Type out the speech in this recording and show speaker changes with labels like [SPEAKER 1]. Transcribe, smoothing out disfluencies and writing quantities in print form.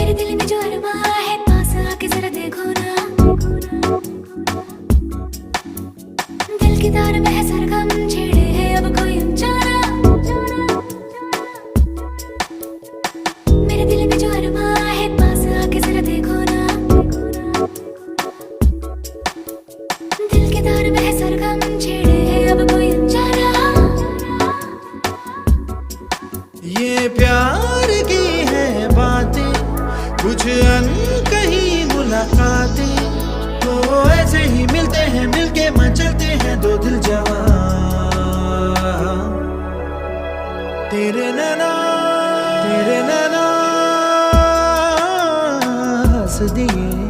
[SPEAKER 1] मेरे दिल में जो अरमा है पास आके जरा देखो ना, दिल की तार में है सरगम छेड़े है अब कोई ऊंचा ना। मेरे दिल में जो अरमा है पास आके जरा देखो ना, दिल की तार में है सरगम छेड़े है अब कोई ऊंचा ना।
[SPEAKER 2] ये प्यार की है बातें, कुछ अनकही मुलाकातें, तो ऐसे ही मिलते हैं, मिलके मचलते हैं दो दिल जवां। तेरे नैना हंस दिए